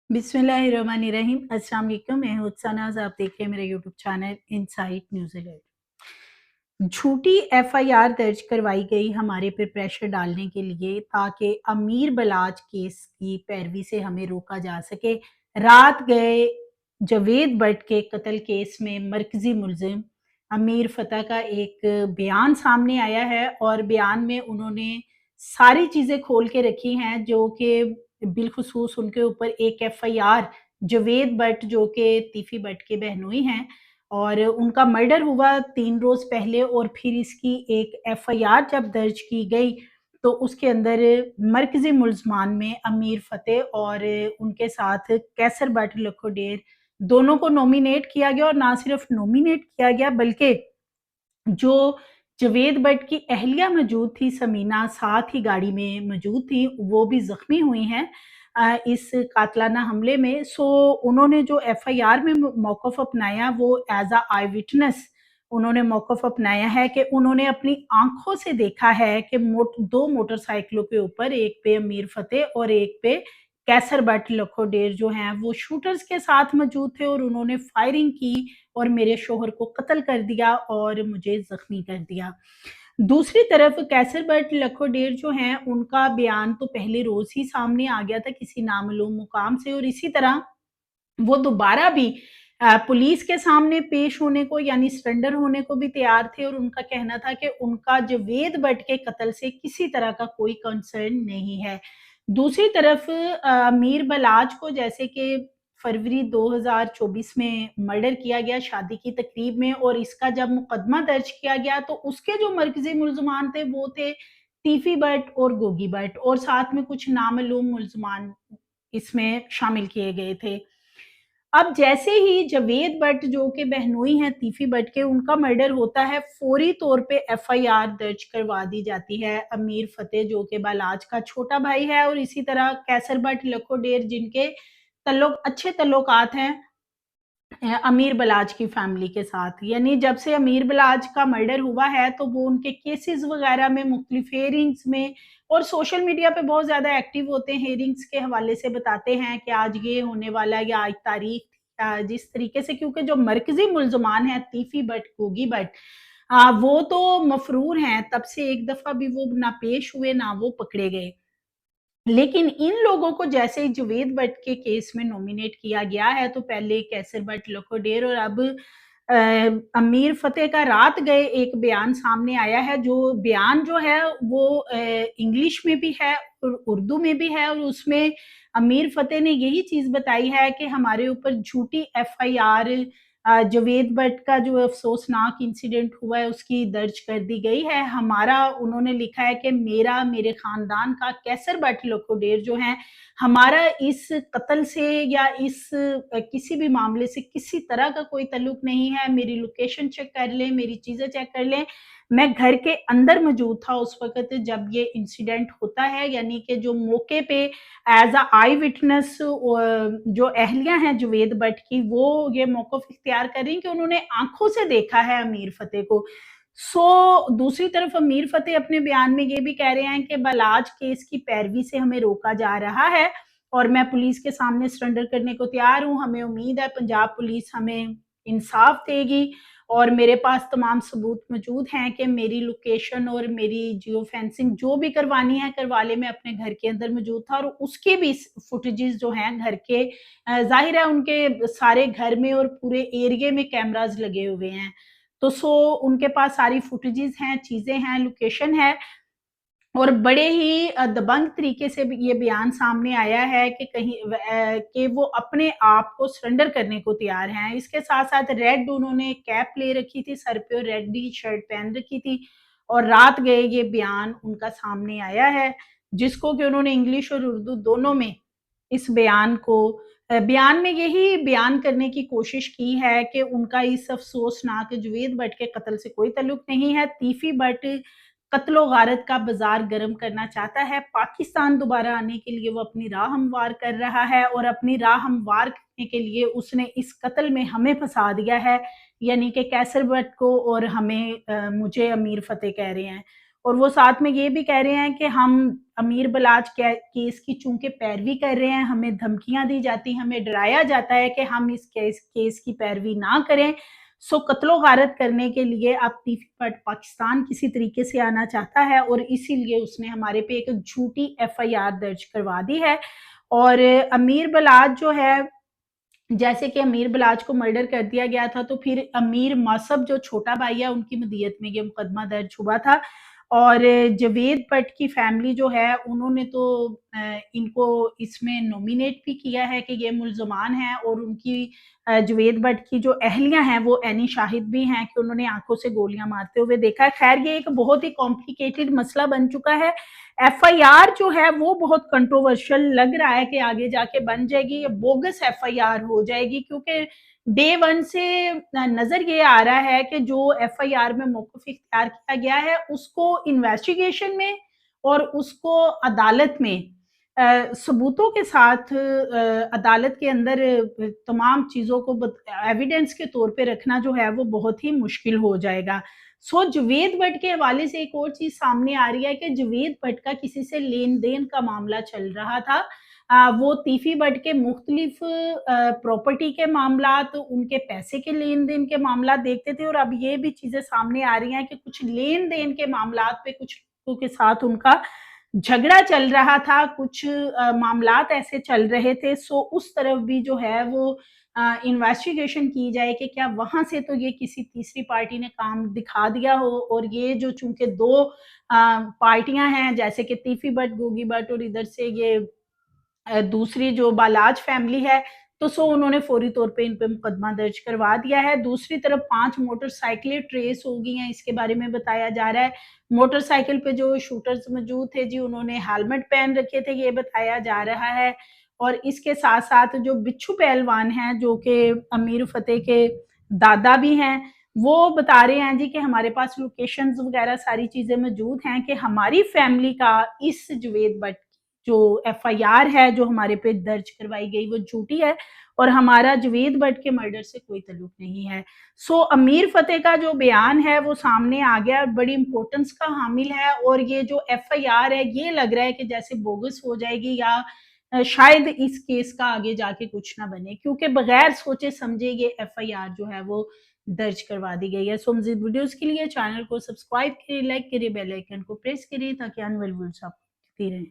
बिस्मिल्लाहिर्रहमानिर्रहीम। अस्सलाम वालेकुम। मैं हूं उत्सानाज, आप देख रहे हैं मेरा YouTube channel insight news alert. झूठी एफआईआर दर्ज करवाई गई हमारे पे प्रेशर डालने के लिए ताकि अमीर बलाच केस की पैरवी से हमें रोका जा सके। रात गए जवेद भट्ट के कत्ल केस में मरकजी मुलजिम अमीर फतेह का एक बयान सामने आया है और बयान में उन्होंने सारी चीज़ें खोल के रखी हैं जो कि बिलखुसूस उनके ऊपर एक एफआईआर जवेद भट्ट जो कि तीफी भट्ट के बहनोई हैं और उनका मर्डर हुआ 3 रोज़ पहले और फिर इसकी एक एफआईआर जब दर्ज की गई, तो उसके अंदर मरकज़ी मुल्ज़मान में अमीर फ़तेह और उनके साथ कैसर भट्ट लखोडेर दोनों को नॉमिनेट किया गया और ना सिर्फ़ नॉमिनेट किया गया बल्कि जो जवेद भट्ट की अहलिया मौजूद थी, समीना साथ ही गाड़ी में मौजूद थी, वो भी ज़ख्मी हुई हैं इस कातलाना हमले में। सो उन्होंने जो एफआईआर में मौक़िफ़ अपनाया वो एज़ अ आई विटनेस उन्होंने मौक़िफ़ अपनाया है कि उन्होंने अपनी आँखों से देखा है कि 2 मोटरसाइकिलों के ऊपर एक पे अमीर फ़तेह और एक पे कैसर भट्ट लखोडेर जो हैं वो शूटर्स के साथ मौजूद थे और उन्होंने फायरिंग की और मेरे शोहर को कत्ल कर दिया और मुझे ज़ख्मी कर दिया। दूसरी तरफ कैसर भट्ट लखोडेर जो हैं उनका बयान तो पहले रोज़ ही सामने आ गया था किसी नामालूम मुकाम से और इसी तरह वो दोबारा भी पुलिस के सामने पेश होने को यानी सरेंडर होने को भी तैयार थे और उनका कहना था कि उनका जवेद भट्ट के कत्ल से किसी तरह का कोई कंसर्न नहीं है। दूसरी तरफ मीर बलाच को जैसे कि फरवरी 2024 में मर्डर किया गया शादी की तकरीब में और इसका जब मुकदमा दर्ज किया गया तो उसके जो मरकज़ी मुल्ज़मान थे वो थे तीफ़ी भट्ट और गोगी भट्ट और साथ में कुछ नामालूम मुल्ज़मान इसमें शामिल किए गए थे। अब जैसे ही जवेद भट्ट जो कि बहनोई हैं तीफी भट्ट के, उनका मर्डर होता है, फौरी तौर पे एफआईआर दर्ज करवा दी जाती है अमीर फतेह जो कि बालाज का छोटा भाई है और इसी तरह कैसर भट्ट लखोडेर जिनके अच्छे तल्लुकात हैं अमीर बलाज की फैमिली के साथ। यानी जब से अमीर बलाज का मर्डर हुआ है तो वो उनके केसेस वगैरह में मुख्तलिफ हेयरिंग्स में और सोशल मीडिया पे बहुत ज़्यादा एक्टिव होते हैं, हेयरिंग्स के हवाले से बताते हैं कि आज ये होने वाला है या आज तारीख जिस तरीके से क्योंकि जो मरकज़ी मुल्ज़मान हैं तीफ़ी भट्ट, गोगी भट्ट वो तो मफ़रूर हैं, तब से एक दफ़ा भी वो ना पेश हुए, ना वो पकड़े गए। लेकिन इन लोगों को जैसे ही जुवेद भट्ट के केस में नॉमिनेट किया गया है, तो पहले कैसर भट्ट लखोडेर और अब अमीर फतेह का रात गए एक बयान सामने आया है, जो बयान जो है वो इंग्लिश में भी है और उर्दू में भी है और उसमें अमीर फतेह ने यही चीज़ बताई है कि हमारे ऊपर झूठी एफआईआर जवेद भट्ट का जो अफ़सोसनाक इंसिडेंट हुआ है उसकी दर्ज कर दी गई है। हमारा उन्होंने लिखा है कि मेरे ख़ानदान का कैसर भट्ट लखोडेर जो हैं, हमारा इस कत्ल से या इस किसी भी मामले से किसी तरह का कोई ताल्लुक नहीं है। मेरी लोकेशन चेक कर लें, मेरी चीज़ें चेक कर लें। मैं घर के अंदर मौजूद था उस वक़्त जब ये इंसिडेंट होता है, यानी कि जो मौके पे एज़ अ आई विटनेस जो अहलिया हैं जुवेद भट्ट की वो ये मौक़िफ़ इख्तियार कर रही हैं कि उन्होंने आँखों से देखा है अमीर फतेह को। दूसरी तरफ अमीर फतेह अपने बयान में ये भी कह रहे हैं कि बलाज केस की पैरवी से हमें रोका जा रहा है और मैं पुलिस के सामने सरेंडर करने को तैयार हूँ। हमें उम्मीद है पंजाब पुलिस हमें इंसाफ देगी और मेरे पास तमाम सबूत मौजूद हैं कि मेरी लोकेशन और मेरी जियो फेंसिंग जो भी करवानी है करवा ले। मैं अपने घर के अंदर मौजूद था और उसके भी फुटेजेस जो हैं घर के ज़ाहिर है उनके सारे घर में और पूरे एरिया में कैमरास लगे हुए हैं। तो उनके पास सारी फुटेजेस हैं, चीज़ें हैं, लोकेशन है और बड़े ही दबंग तरीके से भी ये बयान सामने आया है कि कि वो अपने आप को सरेंडर करने को तैयार हैं। इसके साथ-साथ रेड उन्होंने कैप ले रखी थी सर पे और रेड ही शर्ट पहन रखी थी और रात गए ये बयान उनका सामने आया है, जिसको कि उन्होंने इंग्लिश और उर्दू दोनों में इस बयान को बयान में यही बयान करने की कोशिश की है कि उनका इस अफ़सोसनाक जुवेद भट्ट के कत्ल से कोई ताल्लुक नहीं है। तीफ़ी भट्ट कत्लो-गारत का बाज़ार गर्म करना चाहता है। पाकिस्तान दोबारा आने के लिए वो अपनी राह हमवार कर रहा है और अपनी राह हमवार करने के लिए उसने इस कत्ल में हमें फँसा दिया है, यानी कि कैसर भट्ट को और मुझे अमीर फतेह कह रहे हैं। اور وہ ساتھ میں یہ بھی کہہ رہے ہیں کہ ہم امیر بلاچ کیس کی چونکہ پیروی کر رہے ہیں، ہمیں دھمکیاں دی جاتی ہیں، ہمیں ڈرایا جاتا ہے کہ ہم اس کیس کی پیروی نہ کریں، سو قتل و غارت کرنے کے لیے اب ٹیفی بٹ پاکستان کسی طریقے سے آنا چاہتا ہے، اور اسی لیے اس نے ہمارے پہ ایک جھوٹی ایف آئی آر درج کروا دی ہے۔ اور امیر بلاچ جو ہے، جیسے کہ امیر بلاچ کو مرڈر کر دیا گیا تھا، تو پھر امیر ماسب جو چھوٹا بھائی ہے ان کی مدیت میں یہ مقدمہ درج ہوا تھا، اور جوید بٹ کی فیملی جو ہے انہوں نے تو ان کو اس میں نومینیٹ بھی کیا ہے کہ یہ ملزمان ہیں، اور ان کی جوید بٹ کی جو اہلیہ ہیں وہ عینی شاہد بھی ہیں کہ انہوں نے آنکھوں سے گولیاں مارتے ہوئے دیکھا ہے۔ خیر یہ ایک بہت ہی کمپلیکیٹڈ مسئلہ بن چکا ہے۔ ایف آئی آر جو ہے وہ بہت کنٹروورشل لگ رہا ہے کہ آگے جا کے بن جائے گی، یہ بوگس ایف آئی آر ہو جائے گی، کیونکہ ڈے ون سے نظر یہ آ رہا ہے کہ جو ایف آئی آر میں موقف اختیار کیا گیا ہے اس کو انویسٹیگیشن میں اور اس کو عدالت میں ثبوتوں کے ساتھ عدالت کے اندر تمام چیزوں کو ایویڈنس کے طور پہ رکھنا جو ہے وہ بہت ہی مشکل ہو جائے گا۔ سو جوید بٹ کے حوالے سے ایک اور چیز سامنے آ رہی ہے کہ جوید بٹ کا کسی سے لین دین کا معاملہ چل رہا تھا، وہ تیفی بٹ کے مختلف پراپرٹی کے معاملات، ان کے پیسے کے لین دین کے معاملات دیکھتے تھے، اور اب یہ بھی چیزیں سامنے آ رہی ہیں کہ کچھ لین دین کے معاملات پہ کچھ لوگوں کے ساتھ ان کا جھگڑا چل رہا تھا، کچھ معاملات ایسے چل رہے تھے، سو اس طرف بھی جو ہے وہ انویسٹیگیشن کی جائے کہ کیا وہاں سے تو یہ کسی تیسری پارٹی نے کام دکھا دیا ہو، اور یہ جو چونکہ دو پارٹیاں ہیں جیسے کہ تیفی بٹ، گوگی بٹ، اور ادھر سے یہ دوسری جو بالاج فیملی ہے، تو سو انہوں نے فوری طور پہ ان پہ مقدمہ درج کروا دیا ہے۔ دوسری طرف 5 موٹر سائیکلیں ٹریس ہو گئی ہیں، اس کے بارے میں بتایا جا رہا ہے۔ موٹر سائیکل پہ جو شوٹرز موجود تھے جی انہوں نے ہیلمٹ پہن رکھے تھے، یہ بتایا جا رہا ہے۔ اور اس کے ساتھ ساتھ جو بچھو پہلوان ہیں جو کہ امیر فتح کے دادا بھی ہیں، وہ بتا رہے ہیں جی کہ ہمارے پاس لوکیشنز وغیرہ ساری چیزیں موجود ہیں کہ ہماری فیملی کا اس جوید بٹ جو ایف آئی آر ہے جو ہمارے پہ درج کروائی گئی وہ جھوٹی ہے، اور ہمارا جوید بٹ کے مرڈر سے کوئی تعلق نہیں ہے۔ سو امیر فتح کا جو بیان ہے وہ سامنے آ گیا، بڑی امپورٹنس کا حامل ہے، اور یہ جو ایف آئی آر ہے یہ لگ رہا ہے کہ جیسے بوگس ہو جائے گی، یا شاید اس کیس کا آگے جا کے کچھ نہ بنے، کیونکہ بغیر سوچے سمجھے یہ ایف آئی آر جو ہے وہ درج کروا دی گئی ہے۔ سو مزید ویڈیوز کے لیے چینل کو سبسکرائب کریں، لائک کریں، بیل آئیکن کو پریس کریں تاکہ آنے والی ویڈیوز آپ کو ملتی رہیں۔